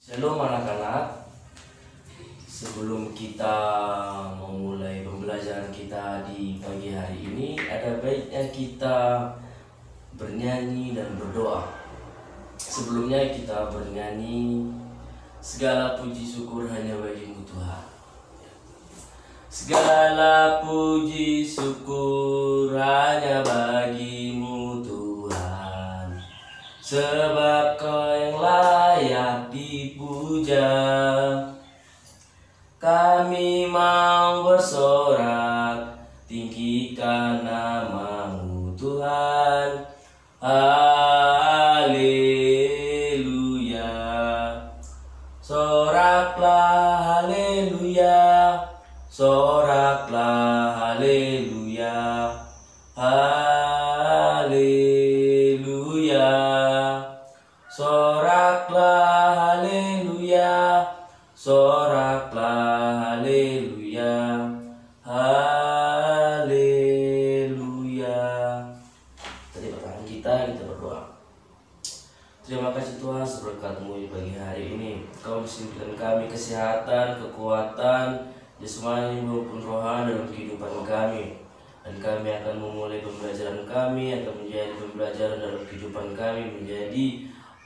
Shalom anak-anak. Sebelum kita memulai pembelajaran kita di pagi hari ini, ada baiknya kita bernyanyi dan berdoa. Sebelumnya kita bernyanyi, segala puji syukur hanya bagimu Tuhan. Segala puji syukur hanya bagimu Tuhan, sebab Kau yang layak dipuja. Kami mau bersorak, tinggikan nama-Mu Tuhan. Haleluya. Soraklah haleluya, soraklah haleluya, haleluya. Soraklah haleluya, soraklah haleluya, haleluya. Tadi pertanyaan kita berdoa. Terima kasih Tuhan berkat-Mu di pagi hari ini. Kau berikan kami kesehatan, kekuatan, jasmani maupun rohani dalam kehidupan kami. Dan kami akan memulai pembelajaran kami, akan menjadi pembelajaran dalam kehidupan kami,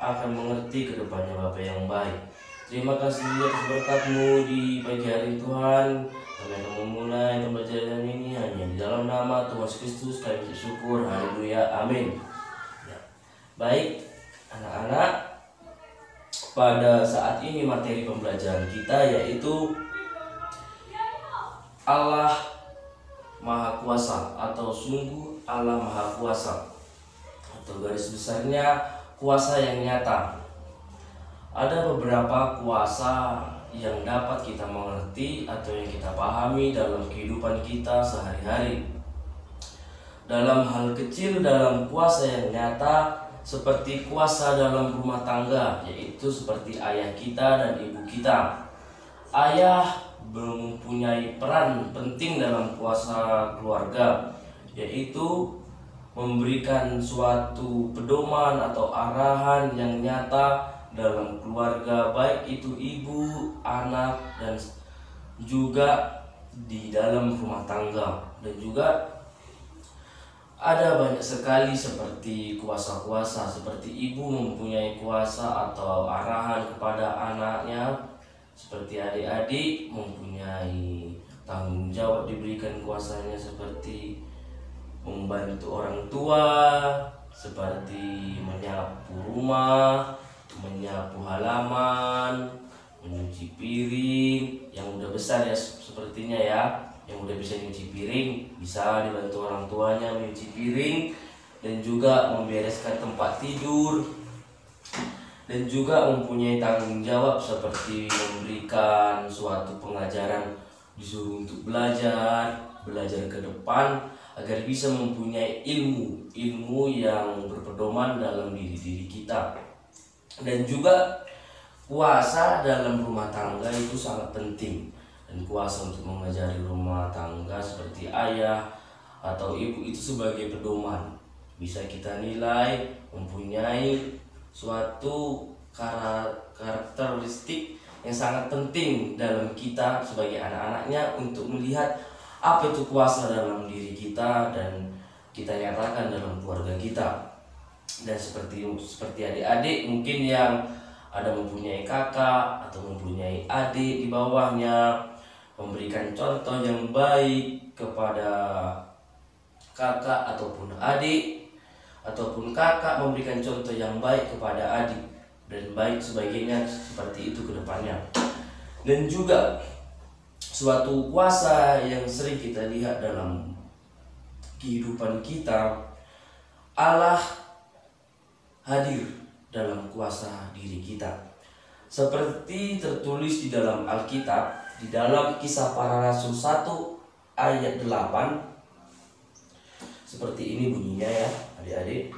akan mengerti ke depannya Bapa yang baik. Terima kasih atas berkat-Mu di pagi hari Tuhan. Kami akan memulai pembelajaran ini hanya di dalam nama Tuhan Yesus Kristus kami bersyukur. Haleluya, amin. Ya. Baik anak-anak, pada saat ini materi pembelajaran kita yaitu Allah Maha Kuasa, atau sungguh Allah Maha Kuasa, atau garis besarnya kuasa yang nyata. Ada beberapa kuasa yang dapat kita mengerti atau yang kita pahami dalam kehidupan kita sehari-hari. Dalam hal kecil, dalam kuasa yang nyata, seperti kuasa dalam rumah tangga, yaitu seperti ayah kita dan ibu kita. Ayah mempunyai peran penting dalam kuasa keluarga, yaitu memberikan suatu pedoman atau arahan yang nyata dalam keluarga, baik itu ibu, anak, dan juga di dalam rumah tangga. Dan juga ada banyak sekali seperti kuasa-kuasa, seperti ibu mempunyai kuasa atau arahan kepada anaknya, seperti adik-adik mempunyai tanggung jawab diberikan kuasanya seperti membantu orang tua, seperti menyapu rumah, menyapu halaman, mencuci piring. Yang udah besar ya sepertinya ya, yang udah bisa nyuci piring bisa dibantu orang tuanya mencuci piring, dan juga membereskan tempat tidur, dan juga mempunyai tanggung jawab seperti memberikan suatu pengajaran, disuruh untuk belajar ke depan agar bisa mempunyai ilmu yang berpedoman dalam diri kita. Dan juga kuasa dalam rumah tangga itu sangat penting, dan kuasa untuk mengajari rumah tangga seperti ayah atau ibu itu sebagai pedoman bisa kita nilai mempunyai suatu karakteristik yang sangat penting dalam kita sebagai anak-anaknya untuk melihat apa itu kuasa dalam diri kita dan kita nyatakan dalam keluarga kita. Dan seperti adik-adik mungkin yang ada mempunyai kakak atau mempunyai adik di bawahnya, memberikan contoh yang baik kepada kakak ataupun adik, ataupun kakak memberikan contoh yang baik kepada adik, dan baik sebagainya seperti itu ke depannya. Dan juga suatu kuasa yang sering kita lihat dalam kehidupan kita, Allah hadir dalam kuasa diri kita. Seperti tertulis di dalam Alkitab, di dalam Kisah Para Rasul 1 ayat 8. Seperti ini bunyinya ya adik-adik.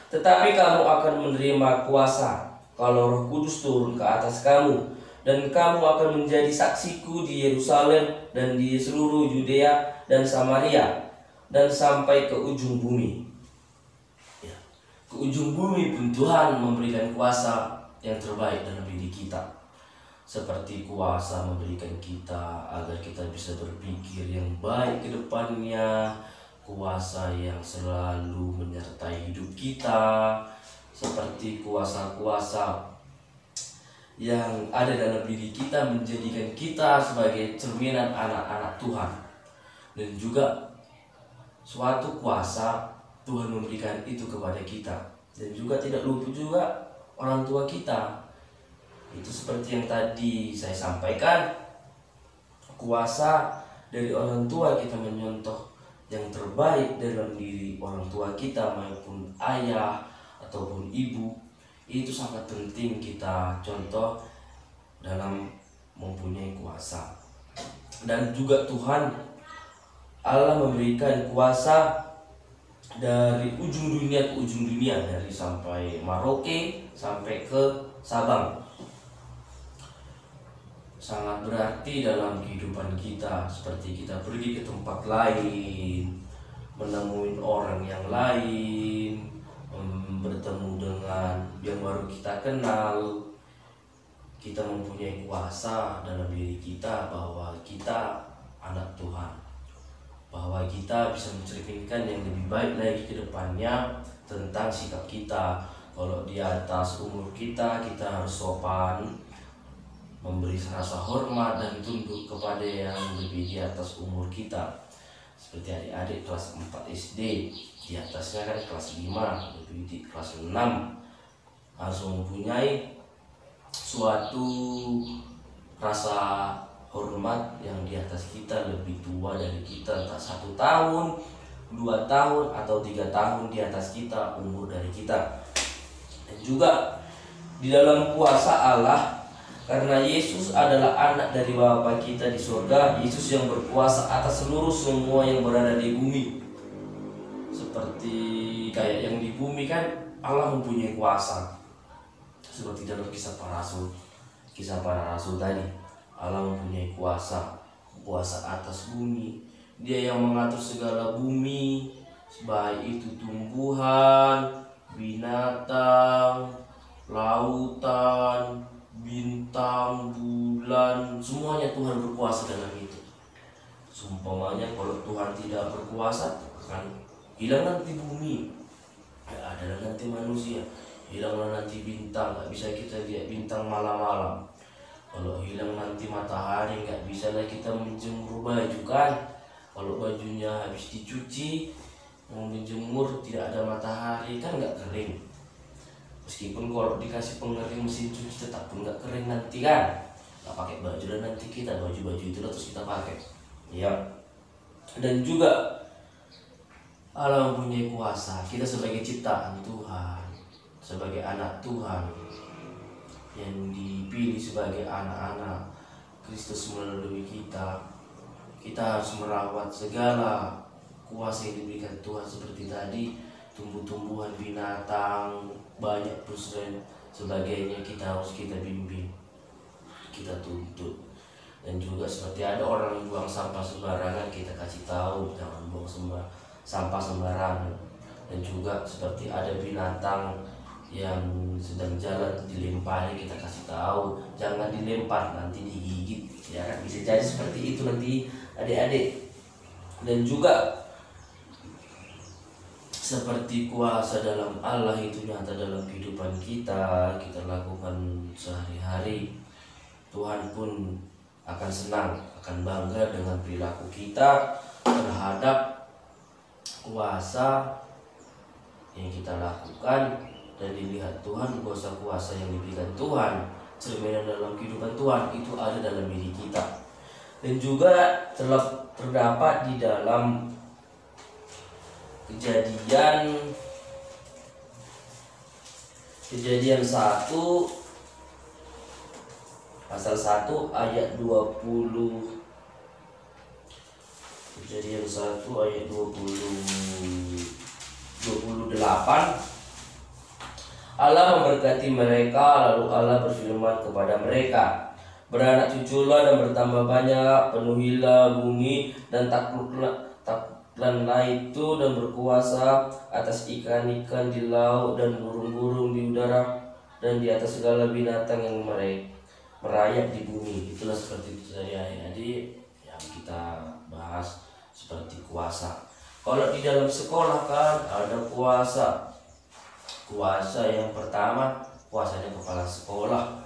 Tetapi kamu akan menerima kuasa kalau Roh Kudus turun ke atas kamu, dan kamu akan menjadi saksiku di Yerusalem dan di seluruh Yudea dan Samaria dan sampai ke ujung bumi. Ya, ke ujung bumi pun Tuhan memberikan kuasa yang terbaik dalam diri kita. seperti kuasa memberikan kita agar kita bisa berpikir yang baik ke depannya, kuasa yang selalu menyertai hidup kita, seperti kuasa-kuasa yang ada dalam diri kita menjadikan kita sebagai cerminan anak-anak Tuhan. Dan juga suatu kuasa Tuhan memberikan itu kepada kita. Dan juga tidak lupa juga orang tua kita. Itu seperti yang tadi saya sampaikan, kuasa dari orang tua kita menyontoh yang terbaik dalam diri orang tua kita maupun ayah ataupun ibu. Itu sangat penting kita contoh dalam mempunyai kuasa. Dan juga Tuhan Allah memberikan kuasa dari ujung dunia ke ujung dunia, dari sampai Merauke sampai ke Sabang. Sangat berarti dalam kehidupan kita, seperti kita pergi ke tempat lain, menemui orang yang lain, bertemu dengan yang baru kita kenal. Kita mempunyai kuasa dalam diri kita bahwa kita anak Tuhan, bahwa kita bisa mencerminkan yang lebih baik lagi ke depannya tentang sikap kita. Kalau di atas umur kita harus sopan, memberi rasa hormat dan tunduk kepada yang lebih di atas umur kita. Seperti adik-adik kelas 4 SD, di atasnya kan kelas 5, lebih di kelas 6, harus mempunyai suatu rasa hormat yang di atas kita, lebih tua dari kita, entah 1 tahun, 2 tahun, atau 3 tahun di atas kita, umur dari kita. Dan juga di dalam kuasa Allah, karena Yesus adalah anak dari Bapa kita di surga, Yesus yang berkuasa atas seluruh semua yang berada di bumi. Seperti kayak yang di bumi kan Allah mempunyai kuasa. Seperti dalam kisah para rasul tadi, Allah mempunyai kuasa atas bumi. Dia yang mengatur segala bumi, baik itu tumbuhan, binatang, lautan, bintang, bulan, semuanya Tuhan berkuasa dalam itu. Seumpamanya kalau Tuhan tidak berkuasa, akan hilang nanti bumi, adalah nanti manusia, hilanglah nanti bintang, nggak bisa kita lihat bintang malam-malam. Kalau hilang nanti matahari, nggak bisa lagi kita menjemur baju kan. Kalau bajunya habis dicuci, mau menjemur tidak ada matahari kan nggak kering. Meskipun kalau dikasih pengering mesin cuci tetap pun nggak kering nanti kan. Nggak pakai baju dan nanti kita baju itu terus kita pakai. Ya. Dan juga Allah mempunyai kuasa. Kita sebagai ciptaan Tuhan, sebagai anak Tuhan yang dipilih sebagai anak-anak Kristus melalui kita harus merawat segala kuasa yang diberikan Tuhan. Seperti tadi, tumbuh-tumbuhan, binatang, banyak terus dan sebagainya, kita bimbing, kita tuntut. Dan juga seperti ada orang yang buang sampah sembarangan, kita kasih tahu jangan buang sampah sembarangan. Dan juga seperti ada binatang yang sedang jalan dilempari, kita kasih tahu jangan dilempar, nanti digigit, ya kan, bisa jadi seperti itu nanti adik-adik. Dan juga seperti kuasa dalam Allah itu nyata dalam kehidupan kita lakukan sehari-hari. Tuhan pun akan senang, akan bangga dengan perilaku kita terhadap kuasa yang kita lakukan. Dan dilihat Tuhan, kuasa-kuasa yang diberikan Tuhan, cerminan dalam kehidupan Tuhan itu ada dalam diri kita. Dan juga terdapat di dalam Kejadian 1 pasal 1 ayat 20. Kejadian 1 ayat 28. Allah memberkati mereka, lalu Allah berfirman kepada mereka, beranak cuculah dan bertambah banyak, penuhilah bumi dan takluklah itu dan berkuasa atas ikan-ikan di laut dan burung-burung di udara dan di atas segala binatang yang merayap di bumi. Itulah seperti itu tadi adik-adik yang kita bahas seperti kuasa. Kalau di dalam sekolah kan ada kuasa. Kuasa yang pertama, kuasanya kepala sekolah.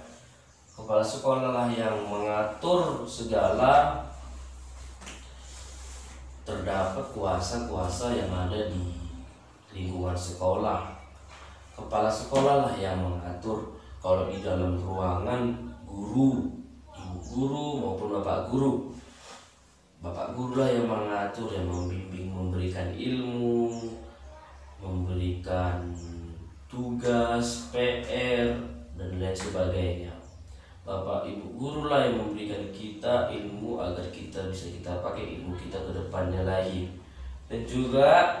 Kepala sekolah lah yang mengatur segala, terdapat kuasa-kuasa yang ada di lingkungan sekolah. Kepala sekolah lah yang mengatur. Kalau di dalam ruangan, guru, ibu guru maupun bapak guru. Bapak guru lah yang mengatur, yang membimbing, memberikan ilmu, memberikan tugas, PR, dan lain sebagainya. Bapak ibu guru lah yang memberikan kita ilmu agar kita bisa kita pakai ilmu kita ke depannya lagi. Dan juga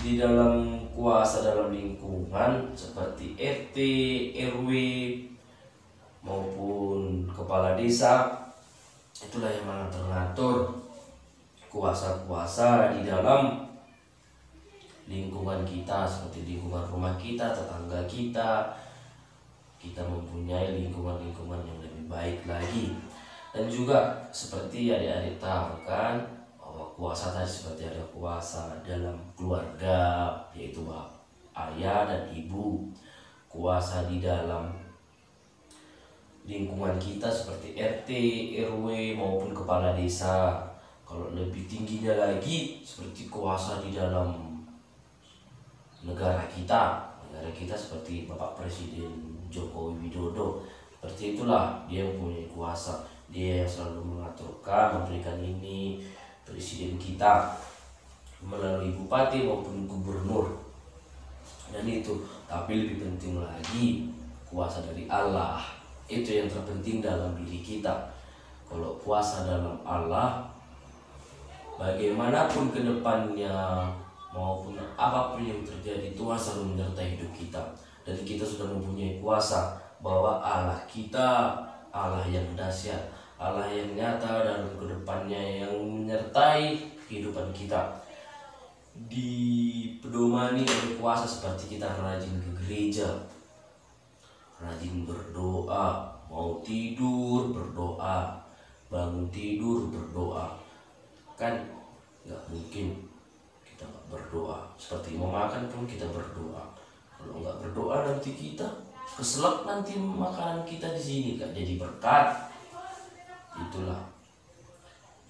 di dalam kuasa dalam lingkungan seperti RT, RW maupun kepala desa, itulah yang mengatur kuasa-kuasa di dalam lingkungan kita, seperti lingkungan rumah kita, tetangga kita. Kita mempunyai lingkungan-lingkungan yang lebih baik lagi. Dan juga seperti adik-adik tahu kan, bahwa kuasa tadi seperti ada kuasa dalam keluarga, yaitu ayah dan ibu. Kuasa di dalam lingkungan kita seperti RT, RW maupun kepala desa. Kalau lebih tingginya lagi seperti kuasa di dalam negara kita. Negara kita seperti Bapak Presiden Joko Widodo. Seperti itulah dia mempunyai kuasa. Dia yang selalu mengaturkan, memberikan ini. Presiden kita melalui bupati maupun gubernur. Dan itu, tapi lebih penting lagi kuasa dari Allah. Itu yang terpenting dalam diri kita. Kalau kuasa dalam Allah, bagaimanapun ke depannya maupun apapun yang terjadi, Tuhan selalu menyertai hidup kita. Dan kita sudah mempunyai kuasa bahwa Allah kita, Allah yang dahsyat, Allah yang nyata dalam kedepannya, yang menyertai kehidupan kita. Dipedomani oleh kuasa seperti kita rajin ke gereja, rajin berdoa, mau tidur berdoa, bangun tidur berdoa. Kan nggak mungkin kita nggak berdoa. Seperti mau makan pun kita berdoa. Kalau nggak berdoa nanti kita keselak, nanti makanan kita di sini kan jadi berkat.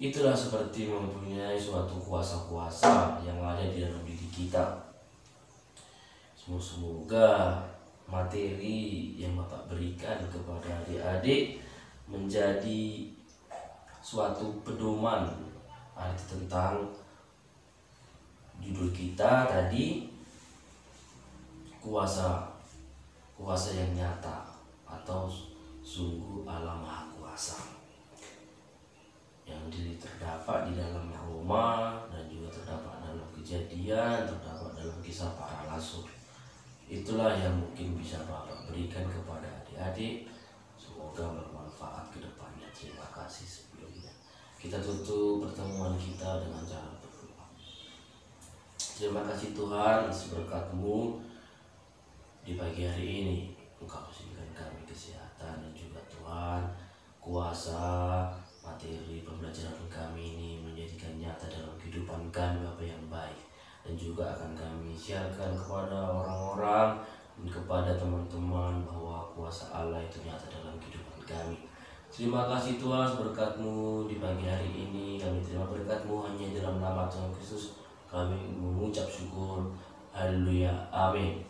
Itulah seperti mempunyai suatu kuasa-kuasa yang ada di dalam diri kita. Semoga materi yang Bapak berikan kepada adik-adik menjadi suatu pedoman arti tentang judul kita tadi, kuasa yang nyata atau sungguh Allah Maha Kuasa, yang terdapat di dalam Roma dan juga terdapat dalam Kejadian, terdapat dalam Kisah Para Rasul. Itulah yang mungkin bisa Bapak berikan kepada adik-adik. Semoga bermanfaat ke depannya. Terima kasih sebelumnya. Kita tutup pertemuan kita dengan cara berdoa. Terima kasih Tuhan atas berkat-Mu di pagi hari ini. Engkau berikan kami kesehatan dan juga Tuhan kuasa materi pembelajaran kami ini menjadikan nyata dalam kehidupan kami apa yang baik, dan juga akan kami siarkan kepada orang-orang dan kepada teman-teman bahwa kuasa Allah itu nyata dalam kehidupan kami. Terima kasih Tuhan berkat-Mu di pagi hari ini. Kami terima berkat-Mu hanya dalam nama Tuhan Yesus kami mengucap syukur. Haleluya, amin.